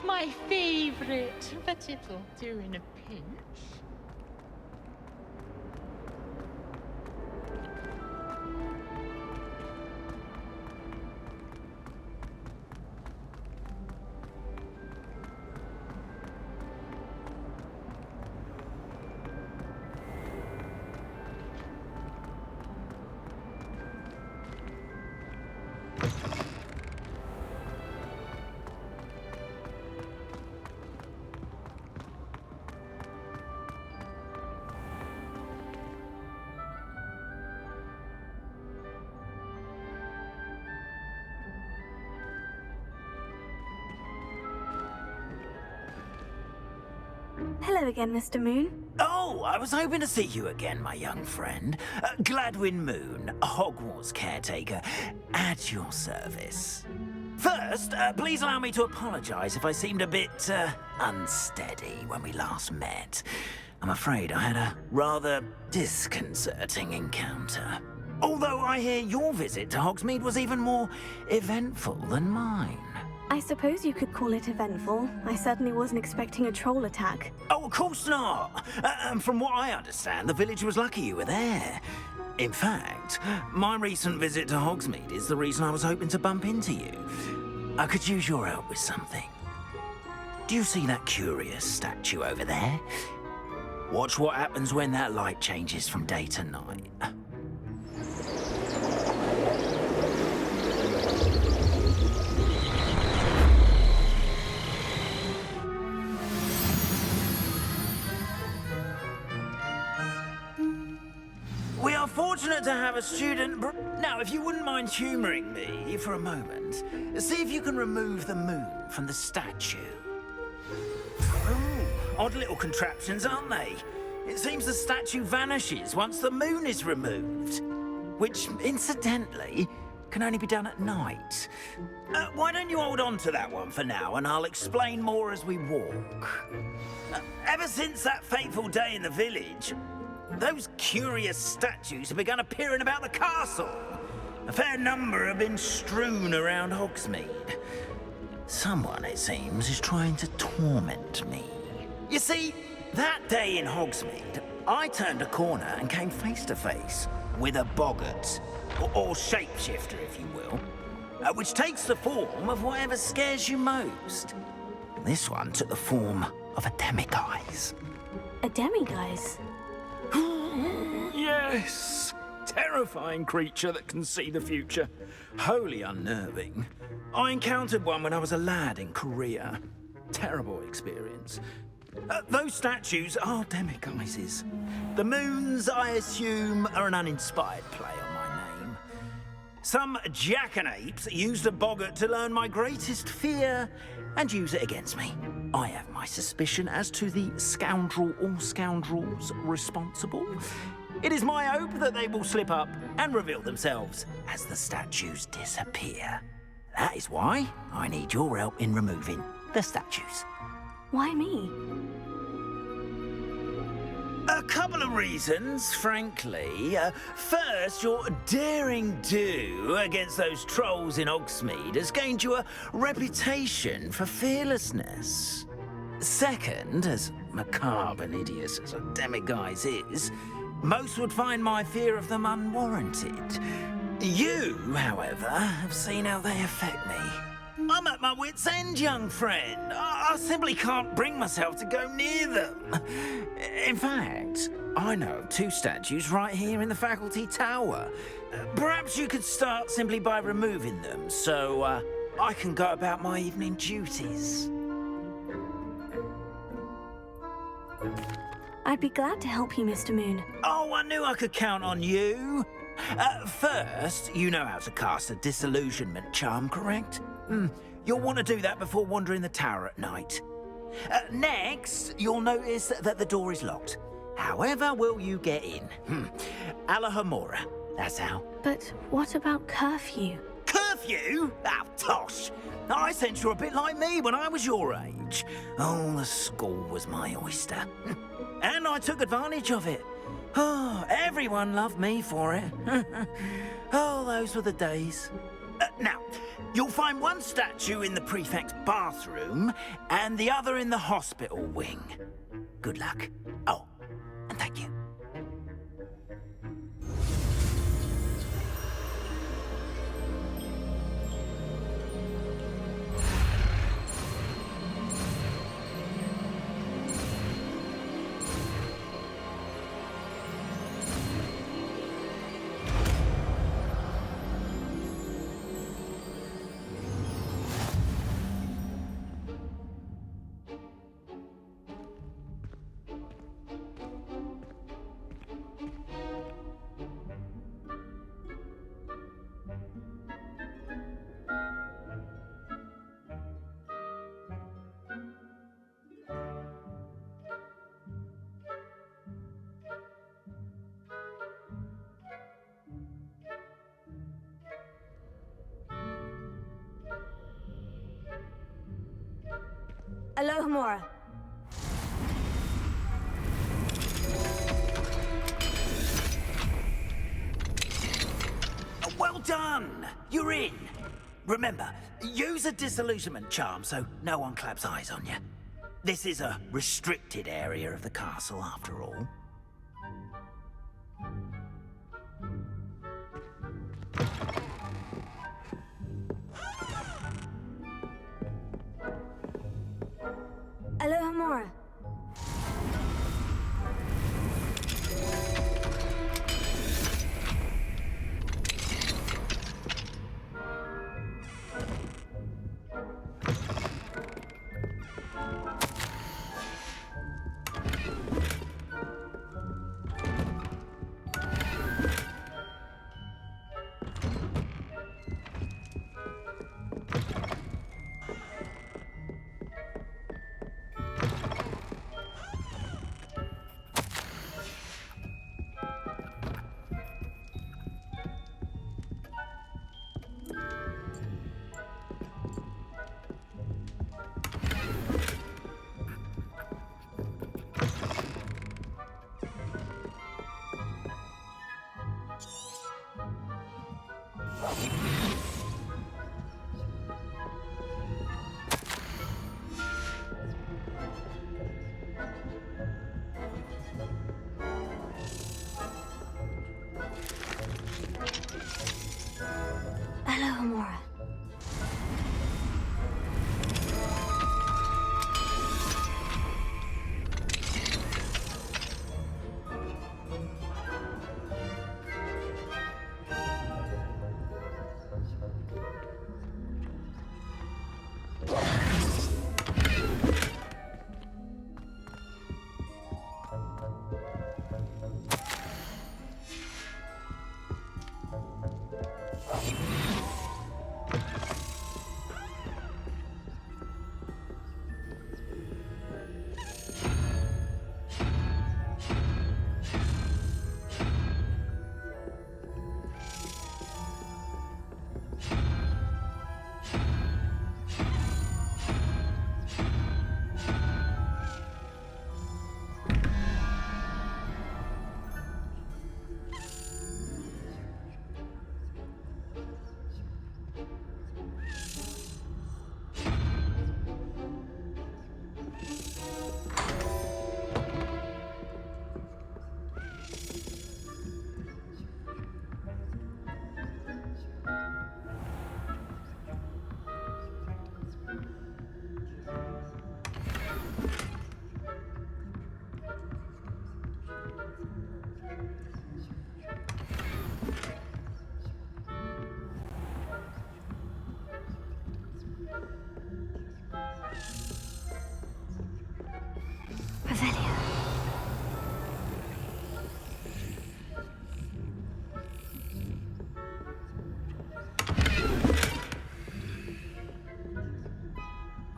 not my favorite, but it'll do in a pinch. Hello again, Mr. Moon. Oh, I was hoping to see you again, my young friend. Gladwin Moon, Hogwarts caretaker, at your service. First, please allow me to apologise if I seemed a bit, unsteady when we last met. I'm afraid I had a rather disconcerting encounter. Although I hear your visit to Hogsmeade was even more eventful than mine. I suppose you could call it eventful. I certainly wasn't expecting a troll attack. Oh, of course not. From what I understand, the village was lucky you were there. In fact, my recent visit to Hogsmeade is the reason I was hoping to bump into you. I could use your help with something. Do you see that curious statue over there? Watch what happens when that light changes from day to night. We are fortunate to have a student. Now, if you wouldn't mind humouring me for a moment, see if you can remove the moon from the statue. Oh, odd little contraptions, aren't they? It seems the statue vanishes once the moon is removed, which, incidentally, can only be done at night. Why don't you hold on to that one for now, and I'll explain more as we walk. Ever since that fateful day in the village, those curious statues have begun appearing about the castle. A fair number have been strewn around Hogsmeade. Someone, it seems, is trying to torment me. You see, that day in Hogsmeade, I turned a corner and came face to face with a boggart, or shapeshifter, if you will, which takes the form of whatever scares you most. This one took the form of a demiguise. A demiguise? Yes! Terrifying creature that can see the future. Wholly unnerving. I encountered one when I was a lad in Korea. Terrible experience. Those statues are demiguises. The moons, I assume, are an uninspired play on my name. Some jackanapes used a boggart to learn my greatest fear and use it against me. I have my suspicion as to the scoundrel or scoundrels responsible. It is my hope that they will slip up and reveal themselves as the statues disappear. That is why I need your help in removing the statues. Why me? A couple of reasons, frankly. First, your daring do against those trolls in Hogsmeade has gained you a reputation for fearlessness. Second, as macabre and hideous as a demiguise is, most would find my fear of them unwarranted. You, however, have seen how they affect me. I'm at my wit's end, young friend. I simply can't bring myself to go near them. In fact, I know of two statues right here in the faculty tower. Perhaps you could start simply by removing them, so I can go about my evening duties. I'd be glad to help you, Mr. Moon. Oh, I knew I could count on you. First, you know how to cast a disillusionment charm, correct? You'll want to do that before wandering the tower at night. Next, you'll notice that the door is locked. However will you get in? Alahomora, that's how. But what about curfew? Curfew? Oh, tosh. I sense you're a bit like me when I was your age. Oh, the school was my oyster. And I took advantage of it. Oh, everyone loved me for it. Oh, those were the days. Now, You'll find one statue in the prefect's bathroom and the other in the hospital wing. Good luck. Oh, and thank you. Alohomora. Well done! You're in. Remember, use a disillusionment charm so no one claps eyes on you. This is a restricted area of the castle, after all. Alohomora. Alohomora.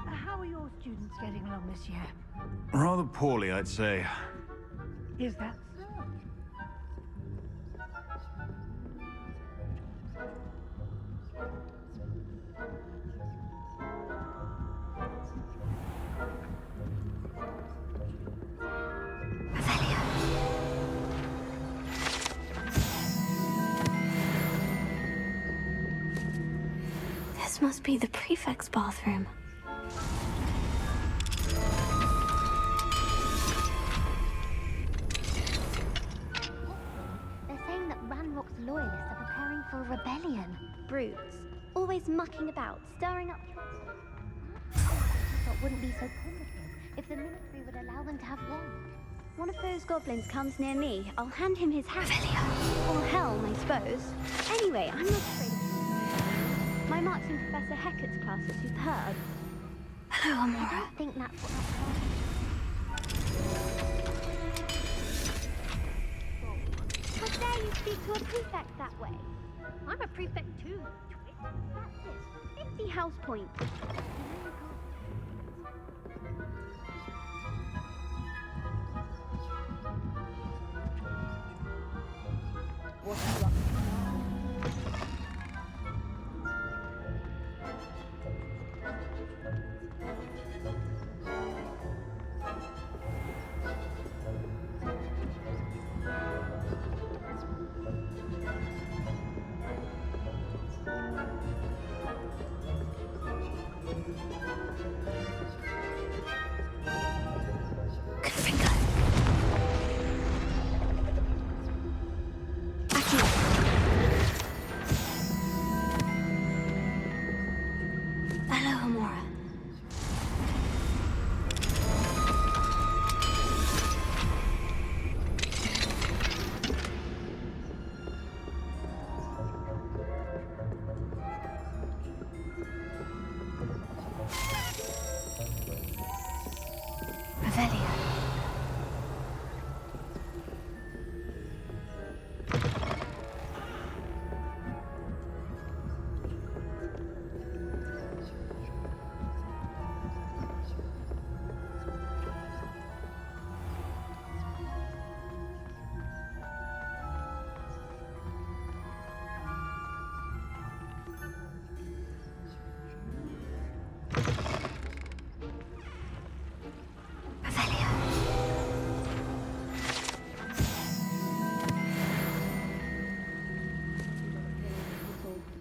How are your students getting along this year? Rather poorly, I'd say. Is that so? must be the prefect's bathroom. They're saying that Ranrock's loyalists are preparing for a rebellion. Brutes. Always mucking about, stirring up trouble. That wouldn't be so complicated if the military would allow them to have one. One of those goblins comes near me, I'll hand him his hat. Or helm, I suppose. Anyway, I'm not afraid of him. My marks in Professor Hecat's class are superb. Hello, I Amora. don't think that's what How dare you speak to a prefect that way? I'm a prefect too, twit. That's it. 50 house points. What are you up to? Hello, Amora. Revelio.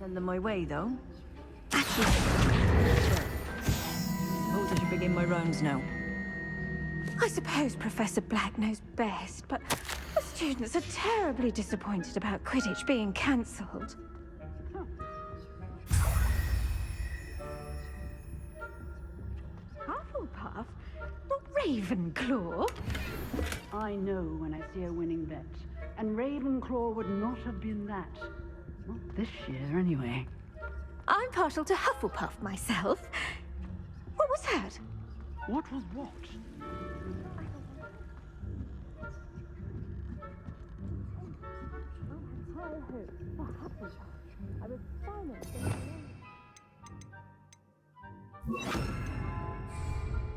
Send them my way, though. Suppose I should begin my rounds now. I suppose Professor Black knows best, but the students are terribly disappointed about Quidditch being cancelled. Hufflepuff? Not Ravenclaw? I know when I see a winning bet, and Ravenclaw would not have been that. Not this year, anyway. I'm partial to Hufflepuff myself. What was that? What was what?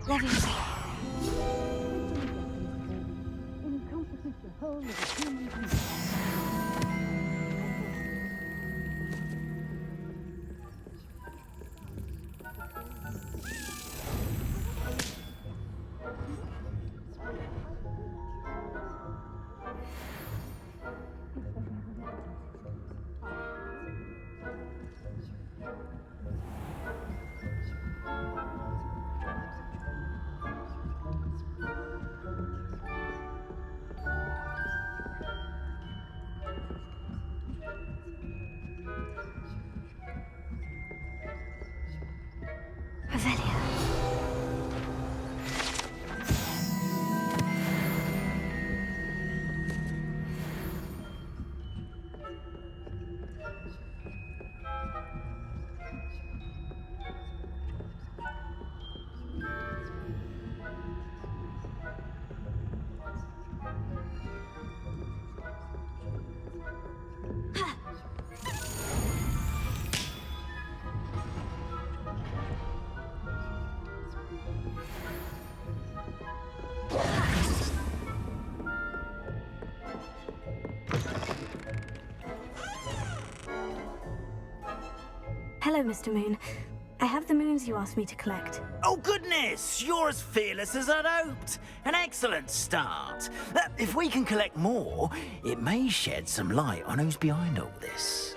Leviosa. Encompasses the whole of the human being. Revelio. Hello, Mr. Moon. I have the moons you asked me to collect. Oh, goodness! You're as fearless as I'd hoped. An excellent start. If we can collect more, it may shed some light on who's behind all this.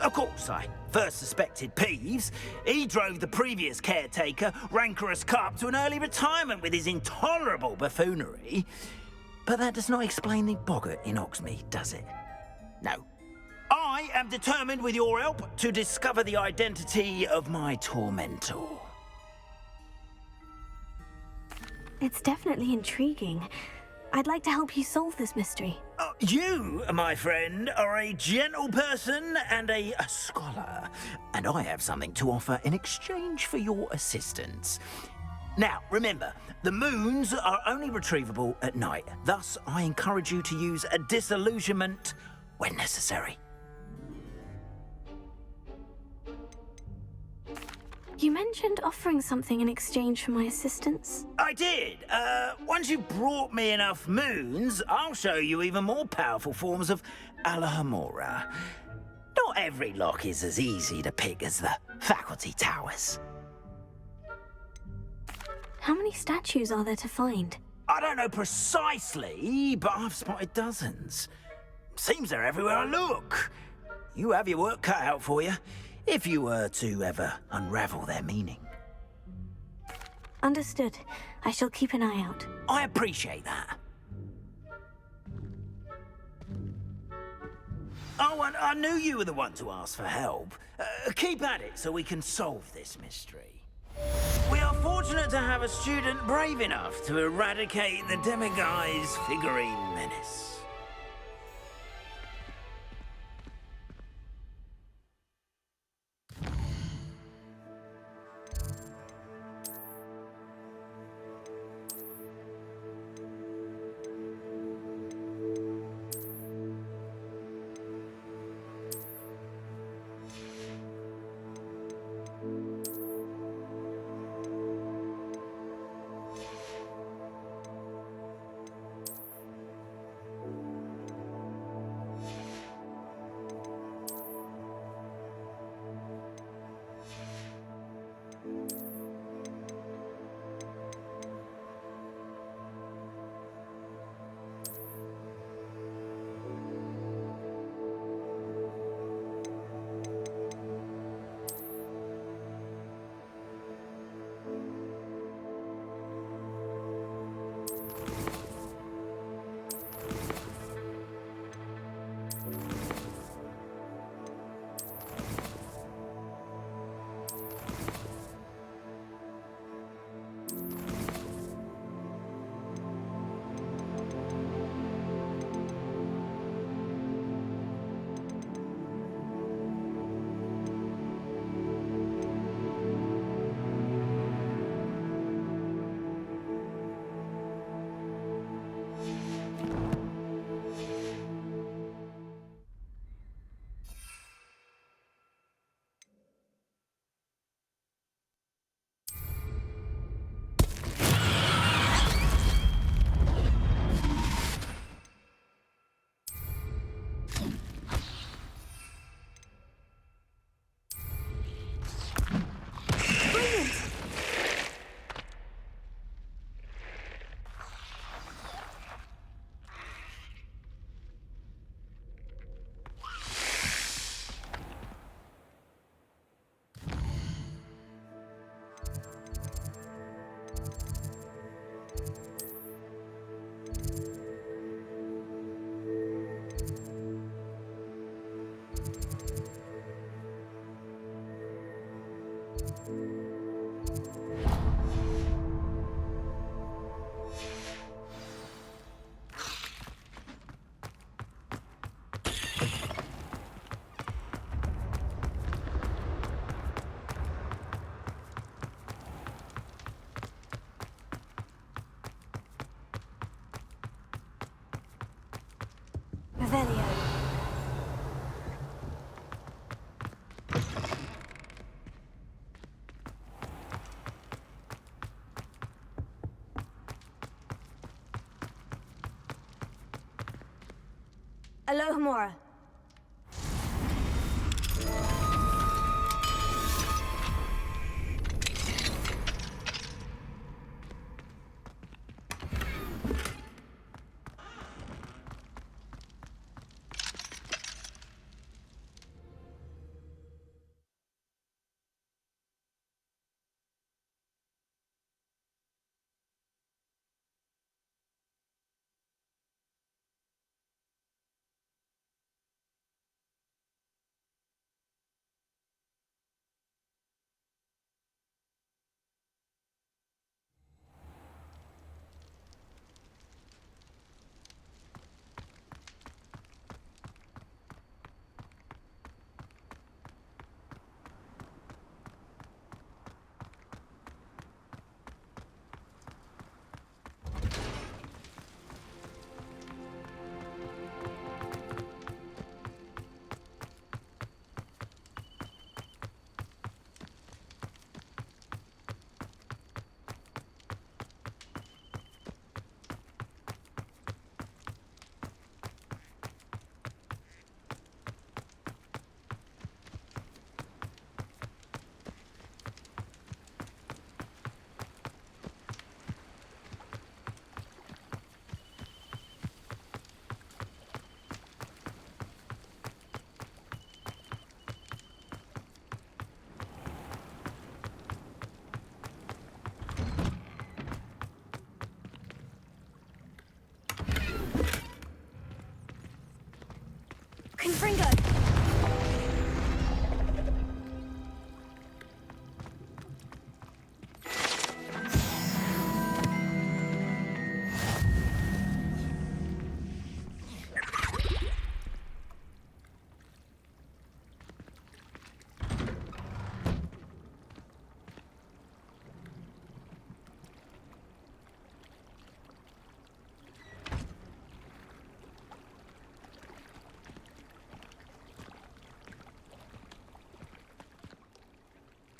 Of course, I first suspected Peeves. He drove the previous caretaker, rancorous Carp, to an early retirement with his intolerable buffoonery. But that does not explain the boggart in Oxmead, does it? No. I am determined, with your help, to discover the identity of my tormentor. It's definitely intriguing. I'd like to help you solve this mystery. You, my friend, are a gentle person and a scholar, and I have something to offer in exchange for your assistance. Now, remember, the moons are only retrievable at night. Thus, I encourage you to use a disillusionment when necessary. You mentioned offering something in exchange for my assistance. I did. Once you've brought me enough moons, I'll show you even more powerful forms of Alohomora. Not every lock is as easy to pick as the faculty towers. How many statues are there to find? I don't know precisely, but I've spotted dozens. Seems they're everywhere I look. You have your work cut out for you, if you were to ever unravel their meaning. Understood. I shall keep an eye out. I appreciate that. Oh, and I knew you were the one to ask for help. Keep at it so we can solve this mystery. We are fortunate to have a student brave enough to eradicate the Demiguise figurine menace. Revelio. Alohomora.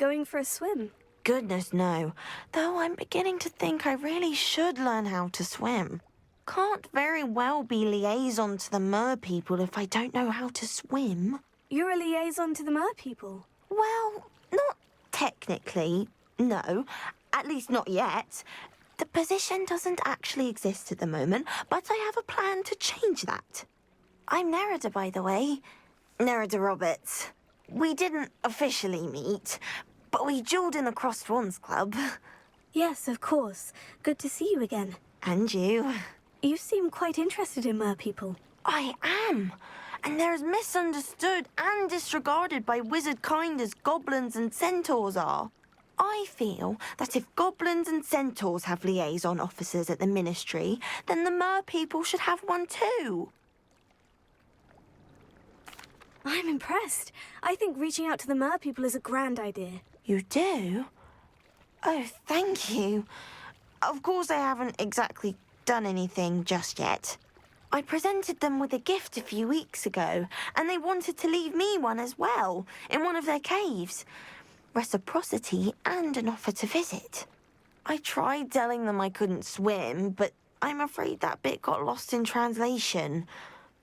going for a swim? Goodness, no. Though I'm beginning to think I really should learn how to swim. Can't very well be liaison to the mer people if I don't know how to swim. You're a liaison to the mer people? Well, not technically, no. At least not yet. The position doesn't actually exist at the moment, but I have a plan to change that. I'm Nerida, by the way. Nerida Roberts. We didn't officially meet, but we duelled in the Crossed Wands Club. Yes, of course. Good to see you again. And you. You seem quite interested in mer people. I am. And they're as misunderstood and disregarded by wizard kind as goblins and centaurs are. I feel that if goblins and centaurs have liaison officers at the Ministry, then the mer people should have one too. I'm impressed. I think reaching out to the mer people is a grand idea. You do? Oh, thank you. Of course I haven't exactly done anything just yet. I presented them with a gift a few weeks ago, and they wanted to leave me one as well, in one of their caves. Reciprocity and an offer to visit. I tried telling them I couldn't swim, but I'm afraid that bit got lost in translation.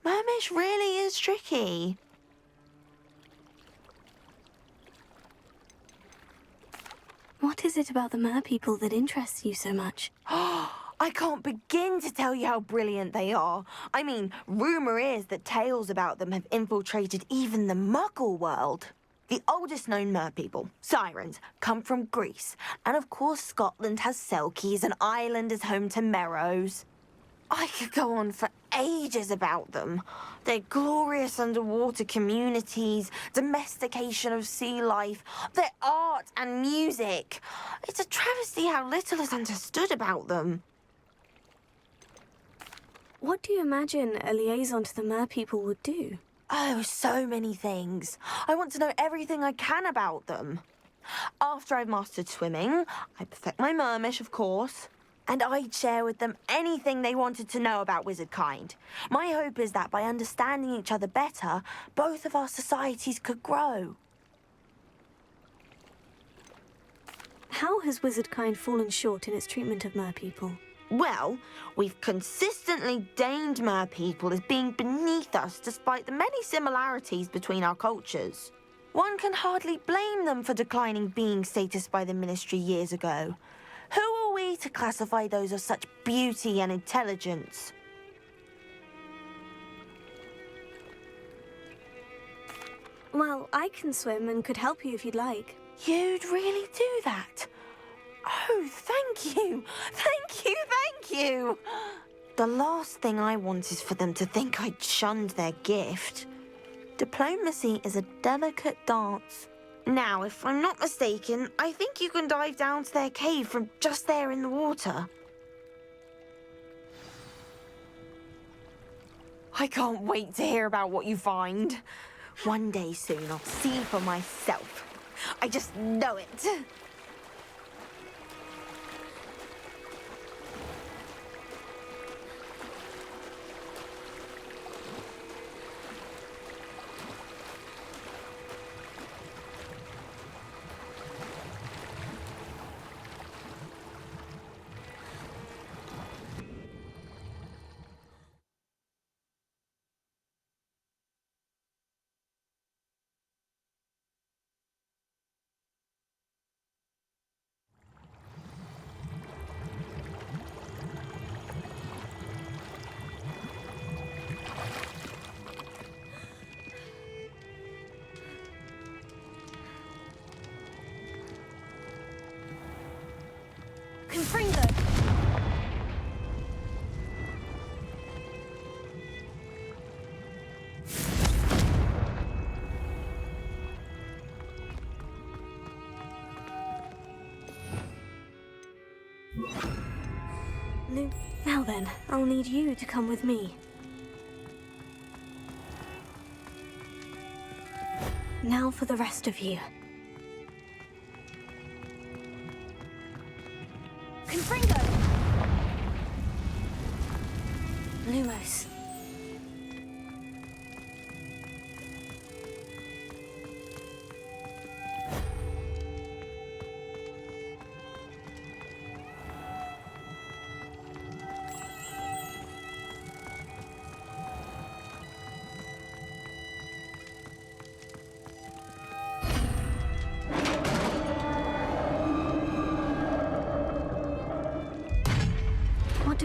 Mermish really is tricky. What is it about the mer people that interests you so much? I can't begin to tell you how brilliant they are. I mean, rumour is that tales about them have infiltrated even the Muggle world. The oldest known mer people, sirens, come from Greece. And of course Scotland has Selkies and Ireland is home to Merrows. I could go on for ages about them. Their glorious underwater communities, domestication of sea life, their art and music. It's a travesty how little is understood about them. What do you imagine a liaison to the mer people would do? Oh, so many things. I want to know everything I can about them. After I've mastered swimming, I perfect my mermish, of course, and I'd share with them anything they wanted to know about wizard kind. My hope is that by understanding each other better, both of our societies could grow. How has wizard kind fallen short in its treatment of mer people? Well, we've consistently deemed mer people as being beneath us despite the many similarities between our cultures. One can hardly blame them for declining being status by the Ministry years ago. Who are we to classify those of such beauty and intelligence? Well, I can swim and could help you if you'd like. You'd really do that? Oh, thank you! Thank you, thank you! The last thing I want is for them to think I'd shunned their gift. Diplomacy is a delicate dance. Now, if I'm not mistaken, I think you can dive down to their cave from just there in the water. I can't wait to hear about what you find. One day soon, I'll see for myself. I just know it. Confringo! Now then, I'll need you to come with me. Now for the rest of you. Confringo! Lumos.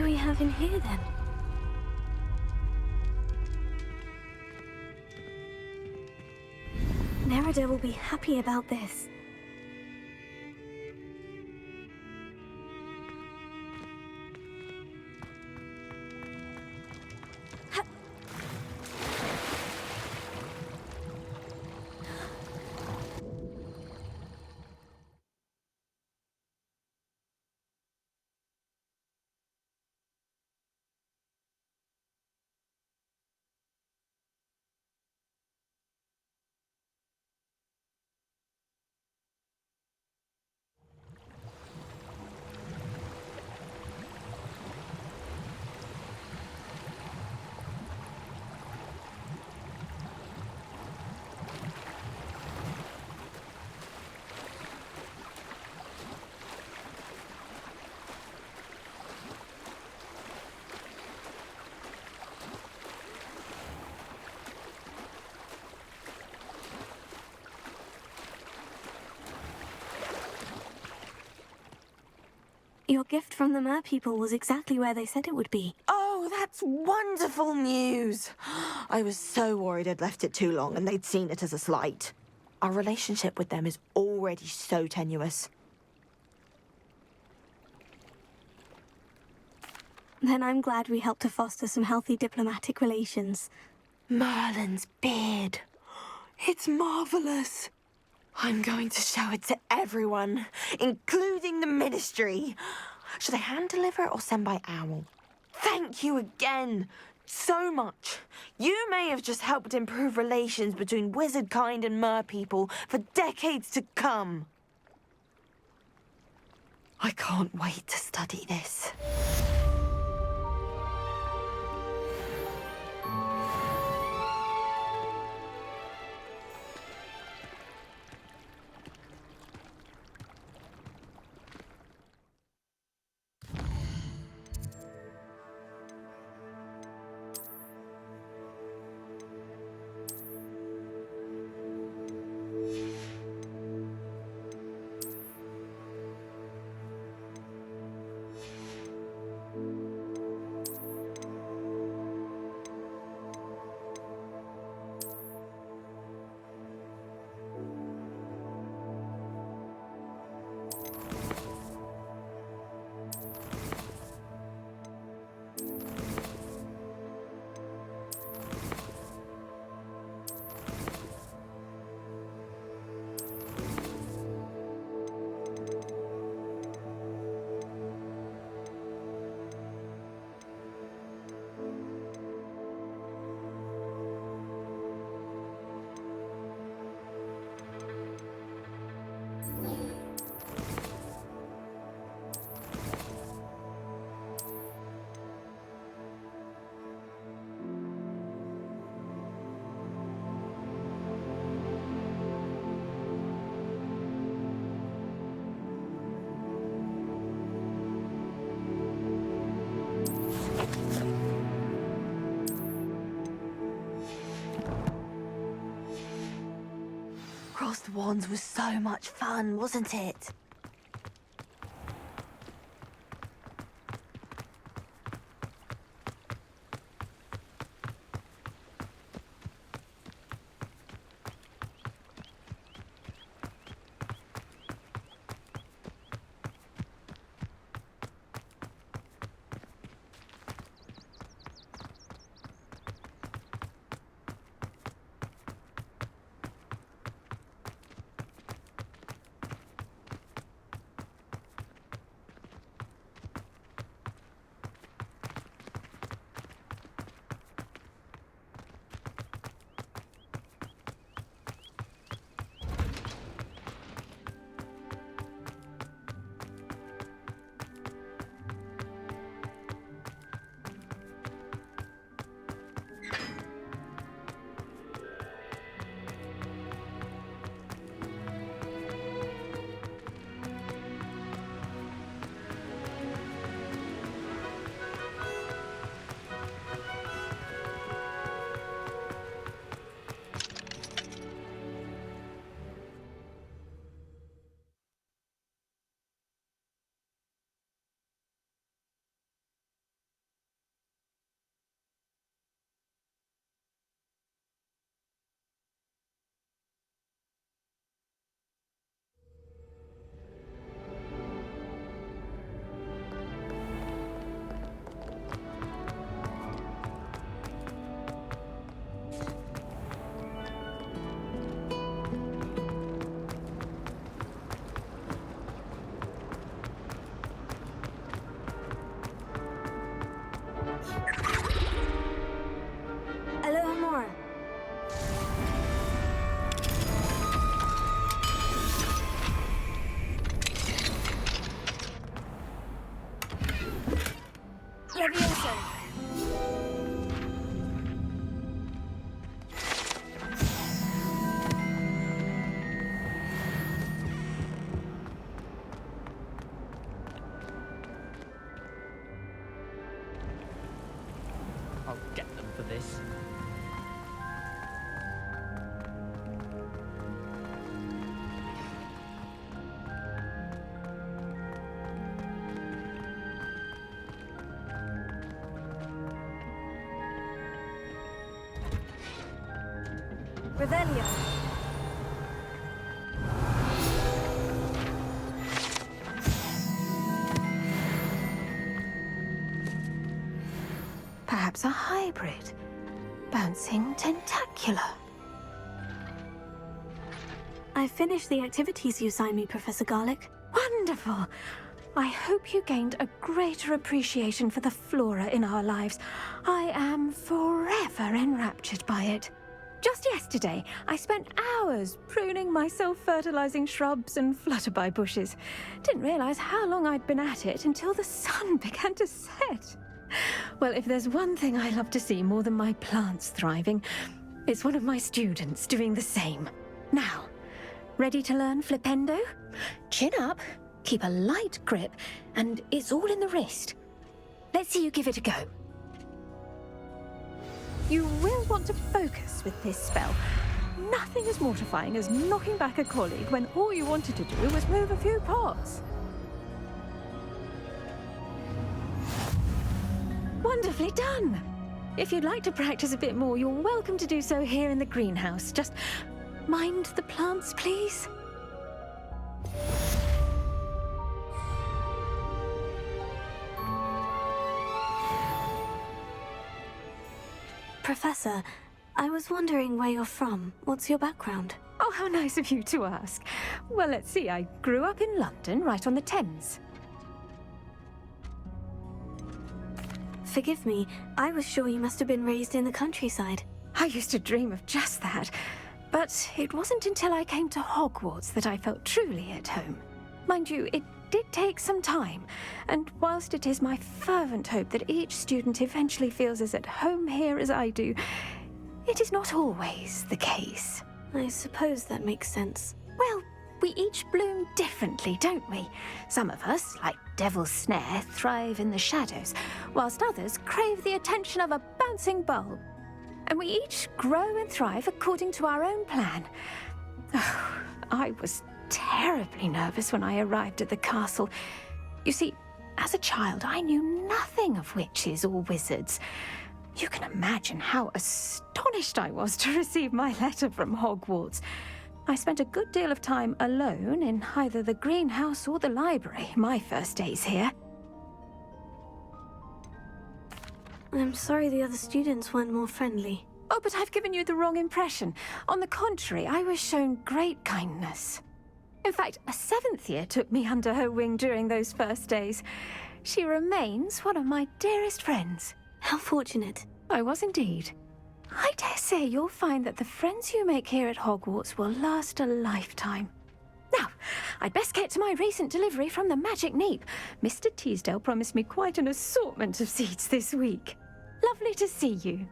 do we have in here then? Nerida will be happy about this. Your gift from the merpeople was exactly where they said it would be. Oh, that's wonderful news. I was so worried I'd left it too long and they'd seen it as a slight. Our relationship with them is already so tenuous. Then I'm glad we helped to foster some healthy diplomatic relations. Merlin's beard. It's marvelous. I'm going to show it to everyone, including the Ministry. Should I hand deliver it or send by owl? Thank you again so much. You may have just helped improve relations between wizard kind and merpeople for decades to come. I can't wait to study this. Crossed Wands was so much fun, wasn't it? Levioso. I'll get them for this. Revelio. Perhaps a hybrid. Bouncing tentacular. I finished the activities you signed me, Professor Garlick. Wonderful! I hope you gained a greater appreciation for the flora in our lives. I am forever enraptured by it. Just yesterday, I spent hours pruning my self-fertilizing shrubs and flutterby bushes. Didn't realize how long I'd been at it until the sun began to set. Well, if there's one thing I love to see more than my plants thriving, it's one of my students doing the same. Now, ready to learn flipendo? Chin up, keep a light grip, and it's all in the wrist. Let's see you give it a go. You will want to focus with this spell. Nothing as mortifying as knocking back a colleague when all you wanted to do was move a few pots. Wonderfully done! If you'd like to practice a bit more, you're welcome to do so here in the greenhouse. Just mind the plants, please. Professor, I was wondering where you're from. What's your background? Oh, how nice of you to ask. Well, let's see. I grew up in London, right on the Thames. Forgive me, I was sure you must have been raised in the countryside. I used to dream of just that. But it wasn't until I came to Hogwarts that I felt truly at home. Mind you, it did take some time, and whilst it is my fervent hope that each student eventually feels as at home here as I do, it is not always the case. I suppose that makes sense. Well, we each bloom differently, don't we? Some of us, like Devil's Snare, thrive in the shadows, whilst others crave the attention of a bouncing bulb. And we each grow and thrive according to our own plan. Oh, I was terribly nervous when I arrived at the castle. You see, as a child, I knew nothing of witches or wizards. You can imagine how astonished I was to receive my letter from Hogwarts. I spent a good deal of time alone in either the greenhouse or the library my first days here. I'm sorry the other students weren't more friendly. Oh, but I've given you the wrong impression. On the contrary, I was shown great kindness. In fact, a 7th year took me under her wing during those first days. She remains one of my dearest friends. How fortunate. I was indeed. I dare say you'll find that the friends you make here at Hogwarts will last a lifetime. Now, I'd best get to my recent delivery from the Magic Neep. Mr. Teasdale promised me quite an assortment of seeds this week. Lovely to see you.